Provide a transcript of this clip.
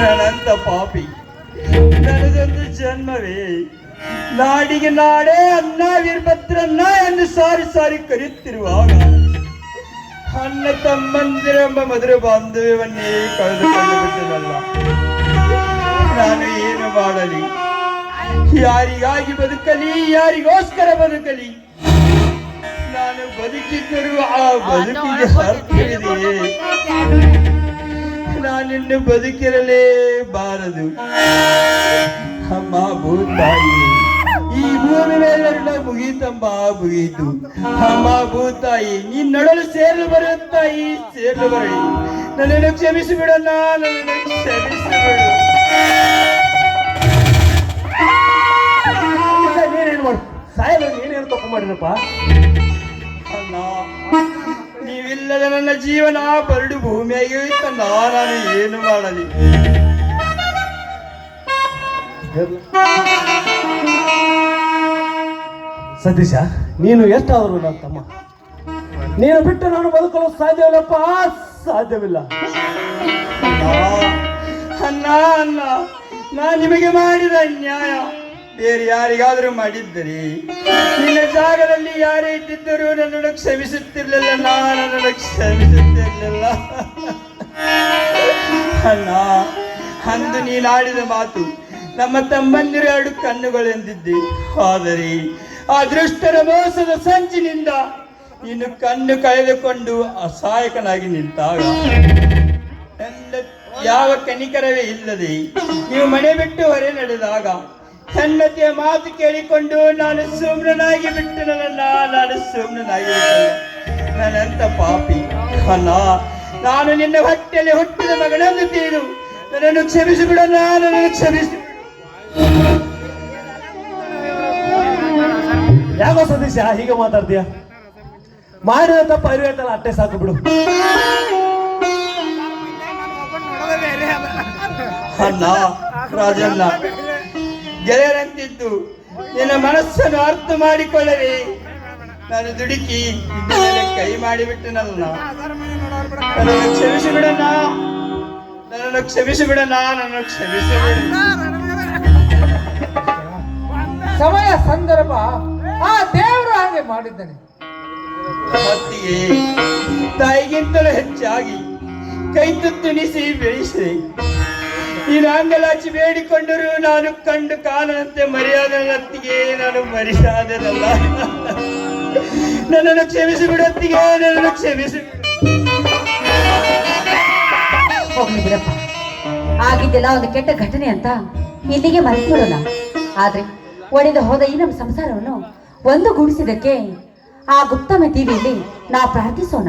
ನಾನಂತ ಪಾಪಿ, ನನಗೊಂದು ಜನ್ಮವೇ. ನಾಡಿಗೆ ನಾಡೇ ಅನ್ನ ವೀರಭದ್ರನ್ನ ಎಂದು ಸಾರಿ ಸಾರಿ ಕರೆಯುತ್ತಿರುವಾಗ ಅಣ್ಣ ತಮ್ಮಂದಿರೆಂಬ ಮಧುರ ಬಾಂಧವ್ಯವನ್ನೇ ಕಳೆದುಕೊಂಡು ಬಿಟ್ಟನಲ್ಲ. ನಾನು ಏನು ಮಾಡಲಿ? ಯಾರಿಗಾಗಿ ಬದುಕಲಿ? ಯಾರಿಗೋಸ್ಕರ ಬದುಕಲಿ? ನಾನು ಬದುಕಿದ್ದರೂ ಆ ಬದುಕಿಗೆ ಅರ್ಥವಿದೆಯೇ? ನಾನಿನ್ನು ಬದುಕಿರಲೇಬಾರದು. ಅಮ್ಮ ಭೂತಾಯಿ, ಈ ಭೂಮಿ ಮೇಲೆಲ್ಲ ಮುಗೀತಮ್ಮ, ಮುಗೀತು. ಅಮ್ಮ ಭೂತಾಯಿ, ನಿನ್ನೊಡಲು ಸೇರಲು ಬರುತ್ತಾಯಿ, ಸೇರಲು ಬರಲಿ. ನನ್ನನ್ನು ಕ್ಷಮಿಸಿಬಿಡಣ್ಣ, ನನ್ನನ್ನು ಕ್ಷಮಿಸಿಬಿಡು. ನೀನೇನು ಮಾಡು? ಸಾಯಲು ನೀನೇನು ತಪ್ಪು ಮಾಡಿರಪ್ಪ? ಅಣ್ಣ, ನೀವಿಲ್ಲದ ನನ್ನ ಜೀವನ ಬರಡು ಭೂಮಿಯಾಗಿ ಹೋಯ್ತಣ್ಣ. ನಾನು ಏನು ಮಾಡಲಿ? ಸತೀಶ, ನೀನು ಎಷ್ಟಾದರೂ ನನ್ನ ತಮ್ಮ. ನೀನು ಬಿಟ್ಟು ನಾನು ಬದುಕಲು ಸಾಧ್ಯವಿಲ್ಲಪ್ಪ, ಸಾಧ್ಯವಿಲ್ಲ. ಅಣ್ಣ ಅಣ್ಣ, ನಾನು ನಿಮಗೆ ಮಾಡಿದ ಅನ್ಯಾಯ ಬೇರೆ ಯಾರಿಗಾದರೂ ಮಾಡಿದ್ದರೆ ನಿನ್ನ ಜಾಗದಲ್ಲಿ ಯಾರೇ ಇದ್ದಿದ್ದರೂ ನನ್ನನ್ನು ಕ್ಷಮಿಸುತ್ತಿರಲಿಲ್ಲ. ನನ್ನನ್ನು ಕ್ಷಮಿಸುತ್ತಿರಲಿಲ್ಲ. ಅಣ್ಣ, ಅಂದು ನೀನಾಡಿದ ಮಾತು ನಮ್ಮ ತಮ್ಮಂದಿರು ಎರಡು ಕಣ್ಣುಗಳೆಂದಿದ್ದೆ. ಆದರೆ ಅದೃಷ್ಟರ ಮೋಸದ ಸಂಚಿನಿಂದ ನೀನು ಕಣ್ಣು ಕಳೆದುಕೊಂಡು ಅಸಹಾಯಕನಾಗಿ ನಿಂತಾಗ ಯಾವ ಕನಿಕರವೇ ಇಲ್ಲದೆ ನೀವು ಮನೆ ಬಿಟ್ಟು ಹೊರೆ ನಡೆದಾಗ ಹೆಂಡತಿಯ ಮಾತು ಕೇಳಿಕೊಂಡು ನಾನು ಸುಮ್ನಾಗಿ ಬಿಟ್ಟು ನಾನು ಸುಮ್ನಾಗಿ ಬಿಟ್ಟೆ. ನನ್ನಂತ ಪಾಪಿ. ಅಣ್ಣ, ನಾನು ನಿನ್ನ ಹೊಟ್ಟೆಯಲ್ಲಿ ಹುಟ್ಟಿದ ಮಗನನ್ನು ತೀರು. ನನ್ನನ್ನು ಕ್ಷಮಿಸಿಬಿಡಣ್ಣ, ನನ್ನನ್ನು ಕ್ಷಮಿಸಿ. ಯಾಕೋ ಸತೀಶ ಹೀಗೆ ಮಾತಾಡ್ತೀಯ? ಮಾಡಿದ ತಪ್ಪ ಅರಿವಾಯ್ತಲ್ಲ, ಅಟ್ಟೆ ಸಾಕು ಬಿಡು. ಅಣ್ಣ ರಾಜಣ್ಣ, ಗೆಳೆಯರಂತಿದ್ದು ನಿನ್ನ ಮನಸ್ಸನ್ನು ಅರ್ಥ ಮಾಡಿಕೊಳ್ಳದೆ ನಾನು ದುಡುಕಿ ಇದ್ದ ಮೇಲೆ ಕೈ ಮಾಡಿಬಿಟ್ಟನಲ್ಲ. ನನ್ನನ್ನು ಕ್ಷಮಿಸಿಬಿಡಣ್ಣ, ನನ್ನನ್ನು ಕ್ಷಮಿಸಿಬಿಡಣ್ಣ, ನನ್ನನ್ನು ಕ್ಷಮಿಸಿಬಿಡ. ಸಮಯ ಸಂದರ್ಭ ಆ ದೇವರು ಹಾಗೆ ಮಾಡಿದ್ದಾನೆ. ಮತ್ತಿಗೆ ತಾಯಿಗಿಂತಲೂ ಹೆಚ್ಚಾಗಿ ಕೈ ತುತ್ತುಣಿಸಿ ಬೆಳೆಸಿದೆ. ನೀನು ಅಂಗಲಾಚಿ ಬೇಡಿಕೊಂಡರೂ ನಾನು ಕಂಡು ಕಾಣದಂತೆ ಮರ್ಯಾದೆ ಅತ್ತಿಗೆ ನಾನು ಮರ್ಯಾದೆನಲ್ಲ. ನನ್ನನ್ನು ಕ್ಷಮಿಸಿಬಿಡು ಅತ್ತಿಗೆ, ನನ್ನನ್ನು ಕ್ಷಮಿಸಿಬಿಡು. ಹೋಗ್ಲಿ ಬಿಡಪ್ಪ, ಆಗಿದ್ದೆಲ್ಲ ಒಂದು ಕೆಟ್ಟ ಘಟನೆ ಅಂತ ಇಲ್ಲಿಗೆ ಮರೆತುಬಿಡೋಣ. ಆದ್ರೆ ಒಡೆದು ಹೋದ ಈ ನಮ್ಮ ಸಂಸಾರವನ್ನು ಒಂದುಗೂಡಿಸಿದಕ್ಕೆ ಆ ಗುಪ್ತಮ ಟಿವಿಯಲ್ಲಿ ನಾವು ಪ್ರಾರ್ಥಿಸೋಣ.